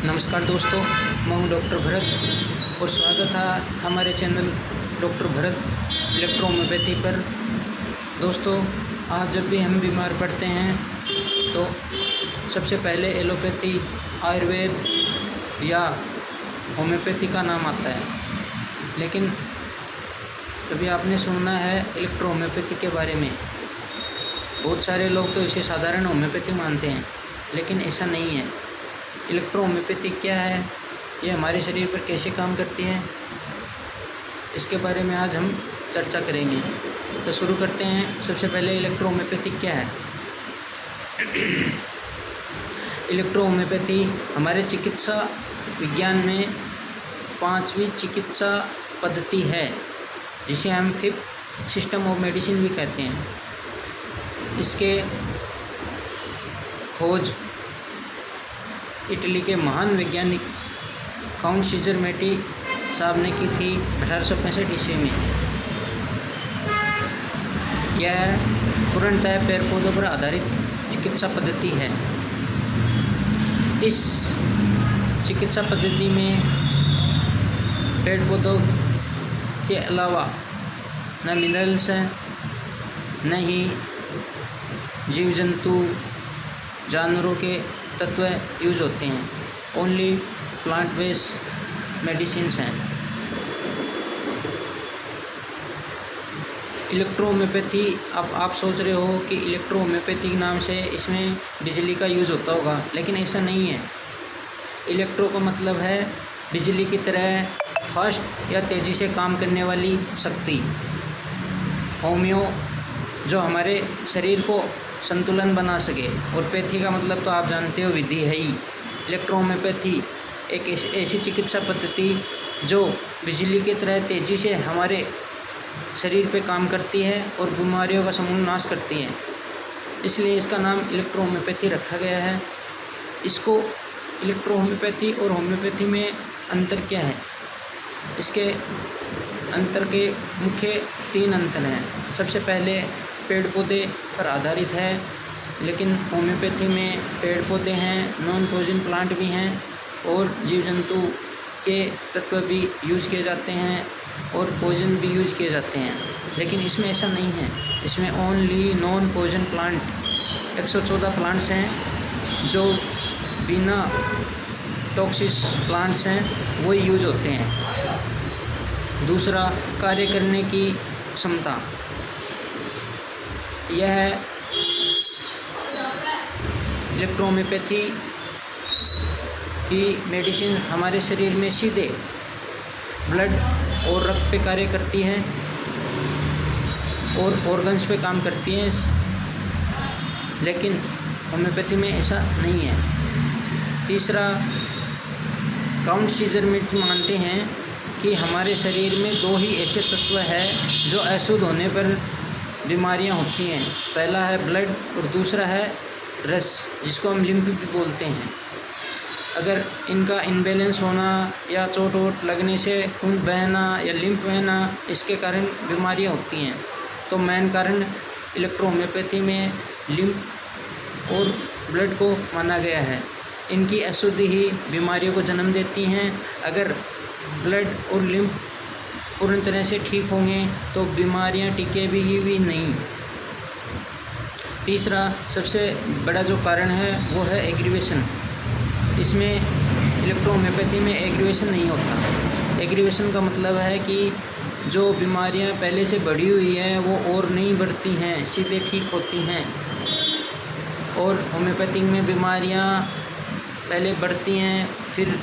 नमस्कार दोस्तों, मैं हूं डॉक्टर भरत और स्वागत है हमारे channel doctor Bharat electro homeopathy पर। दोस्तों, आज जब भी हम बीमार पड़ते हैं तो सबसे पहले एलोपैथी, आयुर्वेद या होम्योपैथी का नाम आता है, लेकिन कभी आपने सुना है इलेक्ट्रो होम्योपैथी के बारे में? बहुत सारे लोग तो इसे साधारण होम्योपैथी मानते हैं, लेकिन ऐसा नहीं है। इलेक्ट्रो होम्योपैथी क्या है, ये हमारे शरीर पर कैसे काम करती है, इसके बारे में आज हम चर्चा करेंगे। तो शुरू करते हैं। सबसे पहले इलेक्ट्रो होम्योपैथी क्या है। इलेक्ट्रो होम्योपैथी हमारे चिकित्सा विज्ञान में 5वीं चिकित्सा पद्धति है, जिसे हम 5th सिस्टम ऑफ मेडिसिन भी कहते हैं। इसके खोज इटली के महान वैज्ञानिक काउंट सीजर मेटी साहब ने की थी 1865 ईस्वी में। यह पूर्णतः पेड़ पौधों पर आधारित चिकित्सा पद्धति है। इस चिकित्सा पद्धति में पेड़ पौधों के अलावा न मिनरल्स हैं, न ही जीव जंतु जानवरों के तत्व यूज होते हैं। ओनली प्लांट बेस्ड मेडिसिन्स हैं। इलेक्ट्रो होम्योपैथी, अब आप सोच रहे हो कि इलेक्ट्रो होम्योपैथी के नाम से इसमें बिजली का यूज़ होता होगा, लेकिन ऐसा नहीं है। इलेक्ट्रो का मतलब है बिजली की तरह फास्ट या तेज़ी से काम करने वाली शक्ति। होम्यो जो हमारे शरीर को संतुलन बना सके, और पैथी का मतलब तो आप जानते हो, विधि है ही। इलेक्ट्रो होम्योपैथी एक ऐसी चिकित्सा पद्धति जो बिजली की तरह तेज़ी से हमारे शरीर पे काम करती है और बीमारियों का समूल नाश करती है, इसलिए इसका नाम इलेक्ट्रो होम्योपैथी रखा गया है। इसको इलेक्ट्रो होम्योपैथी और होम्योपैथी में अंतर क्या है? इसके अंतर के मुख्य 3 अंतर हैं। सबसे पहले पेड़ पौधे पर आधारित है, लेकिन होम्योपैथी में पेड़ पौधे हैं, नॉन पॉइजन प्लांट भी हैं और जीव जंतु के तत्व भी यूज किए जाते हैं और पॉइजन भी यूज किए जाते हैं। लेकिन इसमें ऐसा नहीं है। इसमें only non poison plant 114 plants हैं जो बिना टॉक्सिस प्लांट्स हैं, वही यूज होते हैं। दूसरा, कार्य करने की क्षमता। यह इलेक्ट्रो होम्योपैथी की मेडिसिन हमारे शरीर में सीधे ब्लड और रक्त पे कार्य करती है और ऑर्गन्स पे काम करती है, लेकिन होम्योपैथी में ऐसा नहीं है। तीसरा, काउंट सीजर मेटी मानते हैं कि हमारे शरीर में 2 ही ऐसे तत्व हैं जो अशुद्ध होने पर बीमारियां होती हैं। पहला है ब्लड और दूसरा है रस, जिसको हम लिम्फ भी बोलते हैं। अगर इनका इनबैलेंस होना या चोट वोट लगने से खून बहना या लिम्फ बहना, इसके कारण बीमारियां होती हैं। तो मेन कारण इलेक्ट्रो होम्योपैथी में लिम्फ और ब्लड को माना गया है। इनकी अशुद्धि ही बीमारियों को जन्म देती हैं। अगर ब्लड और लिम्फ पूर्ण तरह से ठीक होंगे तो बीमारियां टिकेगी भी नहीं। तीसरा सबसे बड़ा जो कारण है वो है एग्रीवेशन। इसमें इलेक्ट्रो होम्योपैथी में एग्रीवेशन नहीं होता। एग्रीवेशन का मतलब है कि जो बीमारियां पहले से बढ़ी हुई हैं वो और नहीं बढ़ती हैं, सीधे ठीक होती हैं। और होम्योपैथिक में बीमारियां पहले बढ़ती हैं, फिर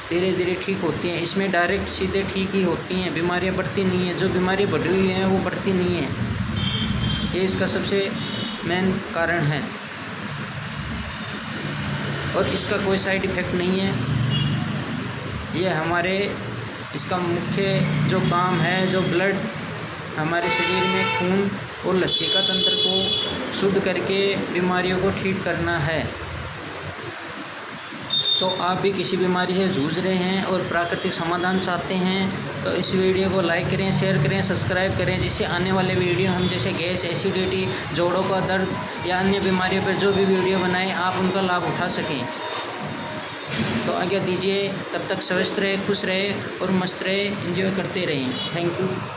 धीरे धीरे ठीक होती हैं। इसमें डायरेक्ट सीधे ठीक ही होती हैं, बीमारियां बढ़ती नहीं हैं। जो बीमारियां बढ़ी हुई हैं वो बढ़ती नहीं हैं। ये इसका सबसे मेन कारण है और इसका कोई साइड इफ़ेक्ट नहीं है। इसका मुख्य जो काम है, जो ब्लड हमारे शरीर में खून और लसीका तंत्र को शुद्ध करके बीमारियों को ठीक करना है। तो आप भी किसी बीमारी से जूझ रहे हैं और प्राकृतिक समाधान चाहते हैं तो इस वीडियो को लाइक करें, शेयर करें, सब्सक्राइब करें, जिससे आने वाले वीडियो हम जैसे गैस, एसिडिटी, जोड़ों का दर्द या अन्य बीमारियों पर जो भी वीडियो बनाएं आप उनका लाभ उठा सकें। तो आज्ञा दीजिए, तब तक स्वस्थ रहे, खुश रहे और मस्त रहे, एंजॉय करते रहें। Thank you.